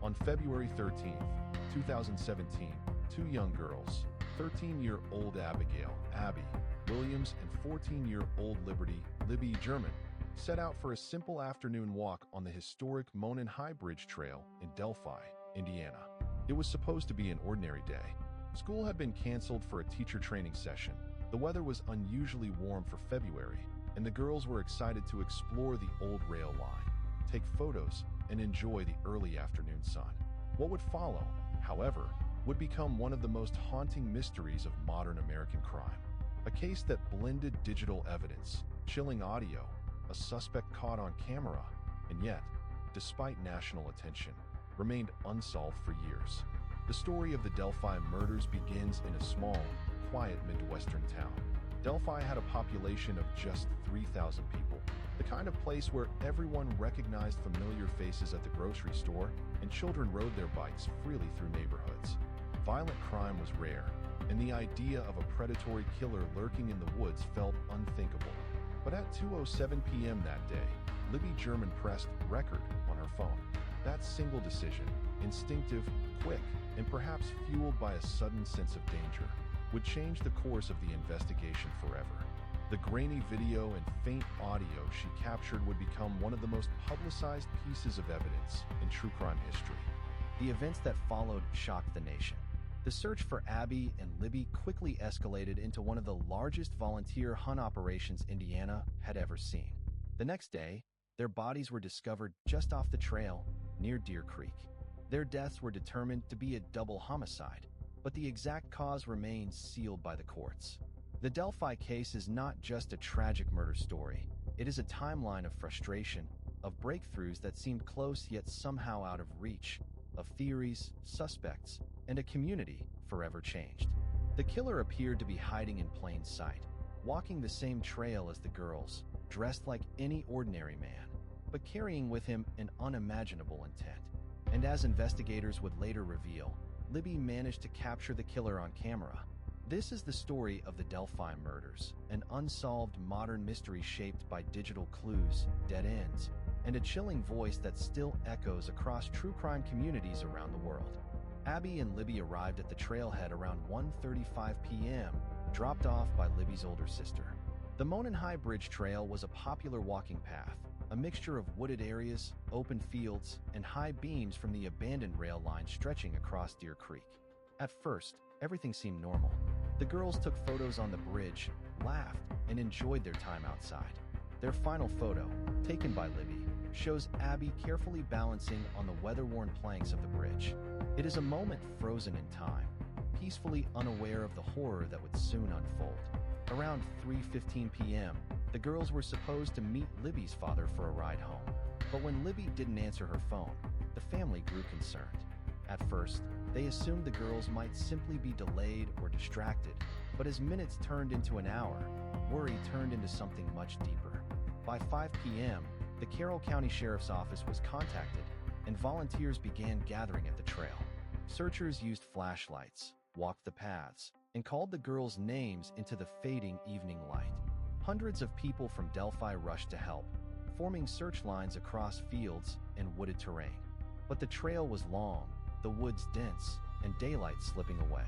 On February 13th, 2017, two young girls, 13-year-old Abigail, Abby, Williams, and 14-year-old Libby German, set out for a simple afternoon walk on the historic Monon High Bridge trail in Delphi, Indiana. It was supposed to be an ordinary day. School had been canceled for a teacher training session. The weather was unusually warm for February, and the girls were excited to explore the old rail line, take photos, and enjoy the early afternoon sun. What would follow, however, would become one of the most haunting mysteries of modern American crime. A case that blended digital evidence, chilling audio, a suspect caught on camera, and yet, despite national attention, remained unsolved for years. The story of the Delphi murders begins in a small, quiet Midwestern town. Delphi had a population of just 3,000 people, the kind of place where everyone recognized familiar faces at the grocery store and children rode their bikes freely through neighborhoods. Violent crime was rare, and the idea of a predatory killer lurking in the woods felt unthinkable. But at 2:07 p.m. that day, Libby German pressed record on her phone. That single decision, instinctive, quick, and perhaps fueled by a sudden sense of danger, would change the course of the investigation forever. The grainy video and faint audio she captured would become one of the most publicized pieces of evidence in true crime history. The events that followed shocked the nation. The search for Abby and Libby quickly escalated into one of the largest volunteer hunt operations Indiana had ever seen. The next day, their bodies were discovered just off the trail near Deer Creek. Their deaths were determined to be a double homicide, but the exact cause remains sealed by the courts. The Delphi case is not just a tragic murder story. It is a timeline of frustration, of breakthroughs that seemed close yet somehow out of reach, of theories, suspects, and a community forever changed. The killer appeared to be hiding in plain sight, walking the same trail as the girls, dressed like any ordinary man, but carrying with him an unimaginable intent. And as investigators would later reveal, Libby managed to capture the killer on camera. This is the story of the Delphi murders, an unsolved modern mystery shaped by digital clues, dead ends, and a chilling voice that still echoes across true crime communities around the world. Abby and Libby arrived at the trailhead around 1:35 p.m., dropped off by Libby's older sister. The Monon High Bridge Trail was a popular walking path, a mixture of wooded areas, open fields, and high beams from the abandoned rail line stretching across Deer Creek. At first, everything seemed normal. The girls took photos on the bridge, laughed, and enjoyed their time outside. Their final photo, taken by Libby, shows Abby carefully balancing on the weather-worn planks of the bridge. It is a moment frozen in time, peacefully unaware of the horror that would soon unfold. Around 3:15 p.m., the girls were supposed to meet Libby's father for a ride home. But when Libby didn't answer her phone, the family grew concerned. At first, they assumed the girls might simply be delayed or distracted, but as minutes turned into an hour, worry turned into something much deeper. By 5 p.m., the Carroll County Sheriff's Office was contacted, and volunteers began gathering at the trail. Searchers used flashlights, walked the paths, and called the girls' names into the fading evening light. Hundreds of people from Delphi rushed to help, forming search lines across fields and wooded terrain. But the trail was long, the woods dense, and daylight slipping away.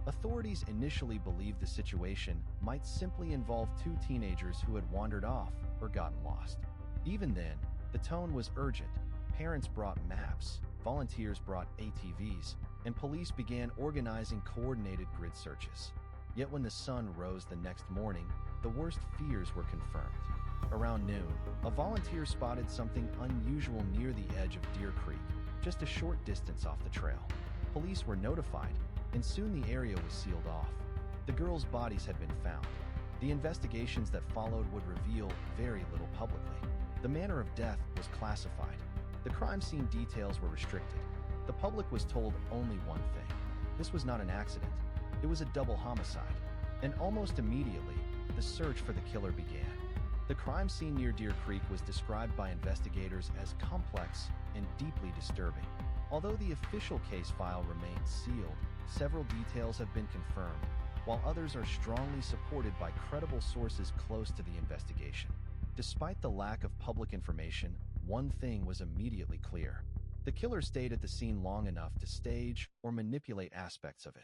Authorities initially believed the situation might simply involve two teenagers who had wandered off or gotten lost. Even then, the tone was urgent. Parents brought maps, volunteers brought ATVs, and police began organizing coordinated grid searches. Yet when the sun rose the next morning, the worst fears were confirmed. Around noon, a volunteer spotted something unusual near the edge of Deer Creek, just a short distance off the trail. Police were notified, and soon the area was sealed off. The girls' bodies had been found. The investigations that followed would reveal very little publicly. The manner of death was classified. The crime scene details were restricted. The public was told only one thing. This was not an accident. It was a double homicide. And almost immediately, the search for the killer began. The crime scene near Deer Creek was described by investigators as complex and deeply disturbing. Although the official case file remains sealed, several details have been confirmed, while others are strongly supported by credible sources close to the investigation. Despite the lack of public information, one thing was immediately clear. The killer stayed at the scene long enough to stage or manipulate aspects of it.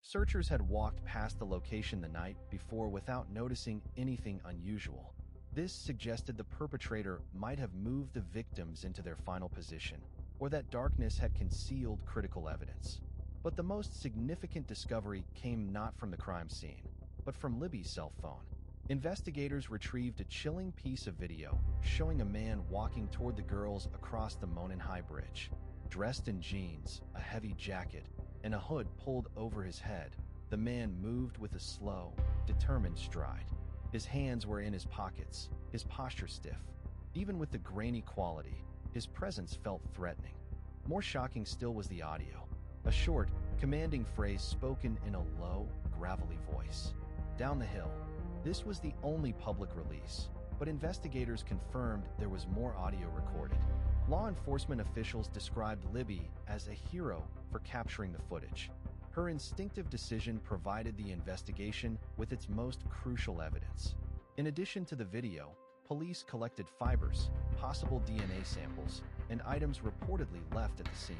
Searchers had walked past the location the night before without noticing anything unusual. This suggested the perpetrator might have moved the victims into their final position, or that darkness had concealed critical evidence. But the most significant discovery came not from the crime scene, but from Libby's cell phone. Investigators retrieved a chilling piece of video showing a man walking toward the girls across the Monon High Bridge. Dressed in jeans, a heavy jacket, and a hood pulled over his head, the man moved with a slow, determined stride. His hands were in his pockets, his posture stiff. Even with the grainy quality, his presence felt threatening. More shocking still was the audio. A short, commanding phrase spoken in a low, gravelly voice. Down the hill. This was the only public release, but investigators confirmed there was more audio recorded. Law enforcement officials described Libby as a hero for capturing the footage. Her instinctive decision provided the investigation with its most crucial evidence. In addition to the video, police collected fibers, possible DNA samples, and items reportedly left at the scene.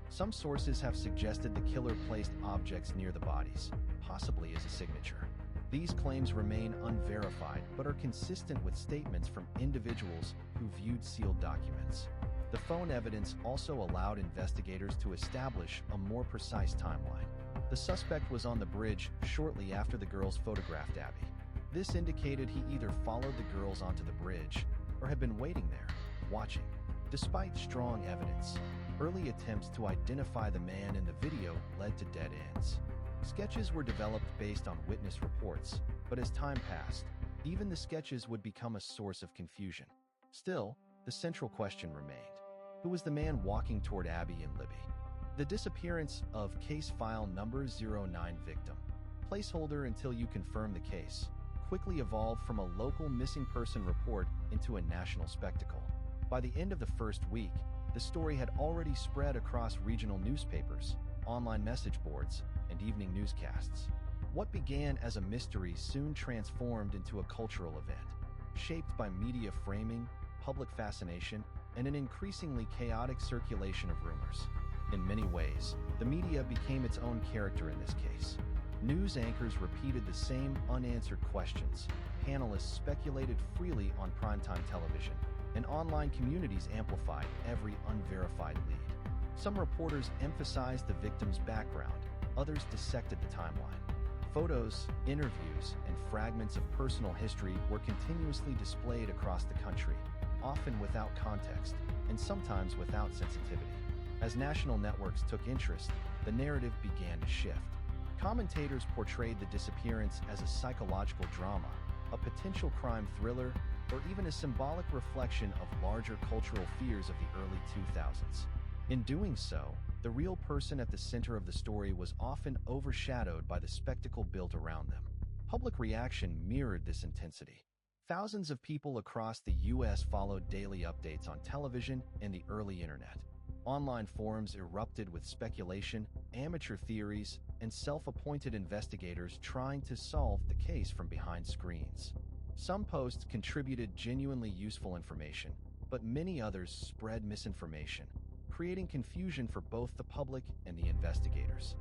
Some sources have suggested the killer placed objects near the bodies, possibly as a signature. These claims remain unverified but are consistent with statements from individuals who viewed sealed documents. The phone evidence also allowed investigators to establish a more precise timeline. The suspect was on the bridge shortly after the girls photographed Abby. This indicated he either followed the girls onto the bridge or had been waiting there, watching. Despite strong evidence, early attempts to identify the man in the video led to dead ends. Sketches were developed based on witness reports, but as time passed, even the sketches would become a source of confusion. Still, the central question remained. Who was the man walking toward Abby and Libby? The disappearance of case file number 09 victim, placeholder until you confirm the case, quickly evolved from a local missing person report into a national spectacle. By the end of the first week, the story had already spread across regional newspapers, online message boards, and evening newscasts. What began as a mystery soon transformed into a cultural event, shaped by media framing, public fascination, and an increasingly chaotic circulation of rumors. In many ways, the media became its own character in this case. News anchors repeated the same unanswered questions, panelists speculated freely on primetime television, and online communities amplified every unverified lead. Some reporters emphasized the victim's background, others dissected the timeline. Photos, interviews, and fragments of personal history were continuously displayed across the country, often without context, and sometimes without sensitivity. As national networks took interest, the narrative began to shift. Commentators portrayed the disappearance as a psychological drama, a potential crime thriller, or even a symbolic reflection of larger cultural fears of the early 2000s. In doing so, the real person at the center of the story was often overshadowed by the spectacle built around them. Public reaction mirrored this intensity. Thousands of people across the U.S. followed daily updates on television and the early internet. Online forums erupted with speculation, amateur theories, and self-appointed investigators trying to solve the case from behind screens. Some posts contributed genuinely useful information, but many others spread misinformation, creating confusion for both the public and the investigators.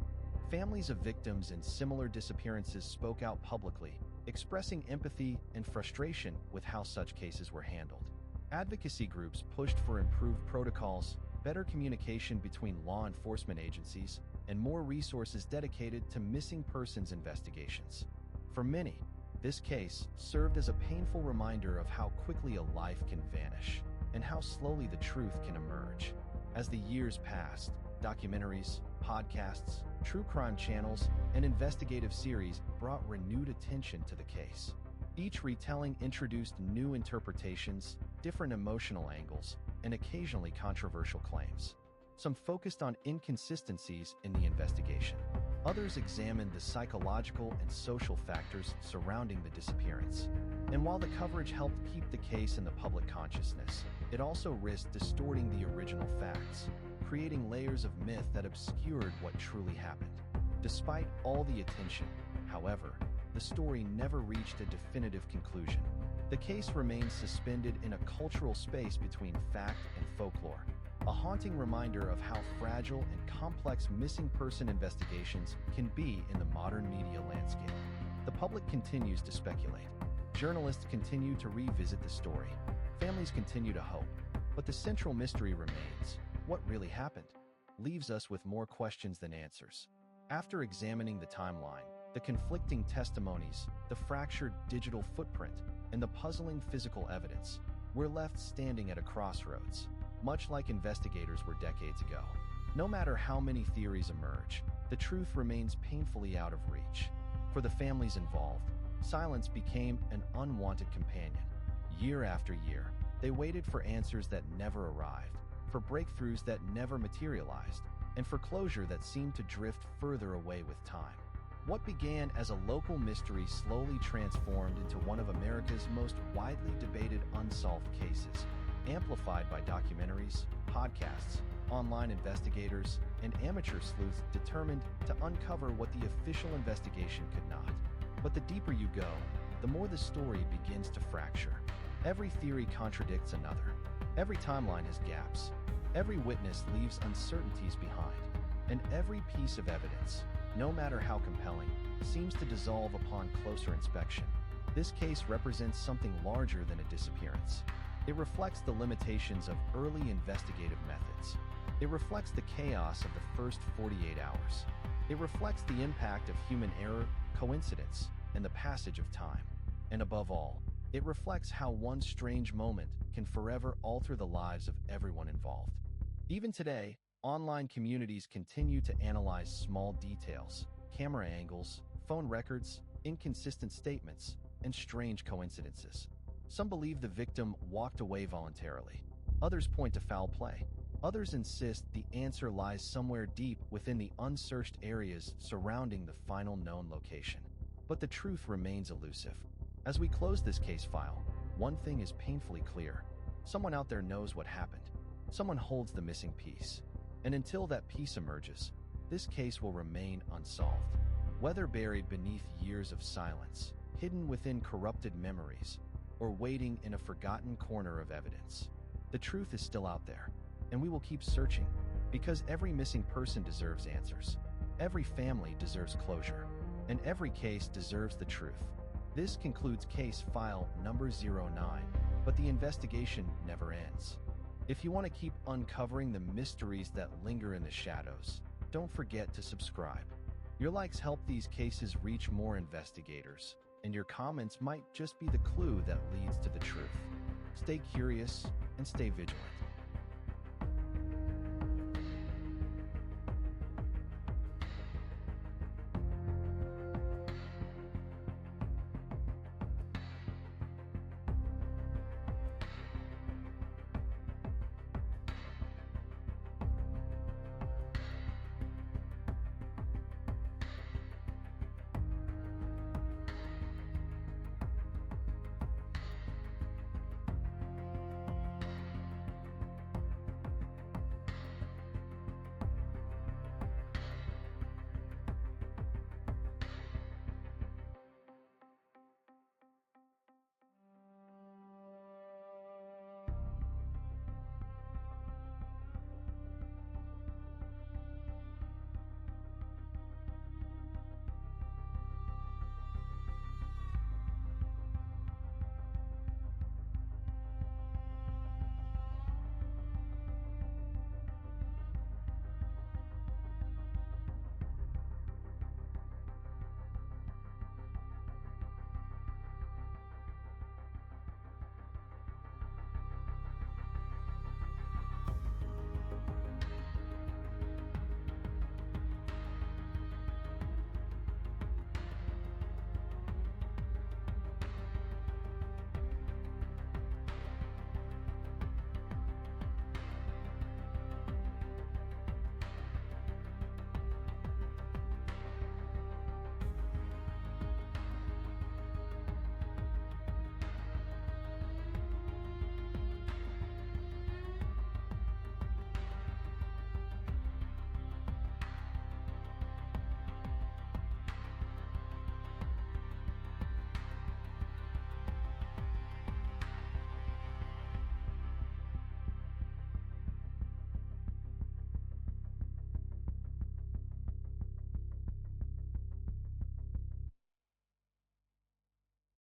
Families of victims in similar disappearances spoke out publicly, expressing empathy and frustration with how such cases were handled. Advocacy groups pushed for improved protocols, better communication between law enforcement agencies, and more resources dedicated to missing persons investigations. For many, this case served as a painful reminder of how quickly a life can vanish and how slowly the truth can emerge. As the years passed, documentaries, podcasts, true crime channels, and investigative series brought renewed attention to the case. Each retelling introduced new interpretations, different emotional angles, and occasionally controversial claims. Some focused on inconsistencies in the investigation. Others examined the psychological and social factors surrounding the disappearance. And while the coverage helped keep the case in the public consciousness, it also risked distorting the original facts, creating layers of myth that obscured what truly happened. Despite all the attention, however, the story never reached a definitive conclusion. The case remains suspended in a cultural space between fact and folklore. a haunting reminder of how fragile and complex missing person investigations can be in the modern media landscape. The public continues to speculate. Journalists continue to revisit the story. Families continue to hope. But the central mystery remains. What really happened? Leaves us with more questions than answers. After examining the timeline, the conflicting testimonies, the fractured digital footprint, and the puzzling physical evidence, we're left standing at a crossroads, much like investigators were decades ago. No matter how many theories emerge, the truth remains painfully out of reach. For the families involved, silence became an unwanted companion. Year after year, they waited for answers that never arrived, for breakthroughs that never materialized, and for closure that seemed to drift further away with time. What began as a local mystery slowly transformed into one of America's most widely debated unsolved cases, amplified by documentaries, podcasts, online investigators, and amateur sleuths determined to uncover what the official investigation could not. But the deeper you go, the more the story begins to fracture. Every theory contradicts another. Every timeline has gaps. Every witness leaves uncertainties behind. And every piece of evidence, no matter how compelling, seems to dissolve upon closer inspection. This case represents something larger than a disappearance. It reflects the limitations of early investigative methods. It reflects the chaos of the first 48 hours. It reflects the impact of human error, coincidence, and the passage of time. And above all, it reflects how one strange moment can forever alter the lives of everyone involved. Even today, online communities continue to analyze small details, camera angles, phone records, inconsistent statements, and strange coincidences. Some believe the victim walked away voluntarily. Others point to foul play. Others insist the answer lies somewhere deep within the unsearched areas surrounding the final known location. But the truth remains elusive. As we close this case file, one thing is painfully clear. Someone out there knows what happened. Someone holds the missing piece. And until that piece emerges, this case will remain unsolved. Whether buried beneath years of silence, hidden within corrupted memories, or waiting in a forgotten corner of evidence, the truth is still out there. And we will keep searching, because every missing person deserves answers. Every family deserves closure. And every case deserves the truth. This concludes case file number 09, but the investigation never ends. If you want to keep uncovering the mysteries that linger in the shadows, don't forget to subscribe. Your likes help these cases reach more investigators, and your comments might just be the clue that leads to the truth. Stay curious and stay vigilant.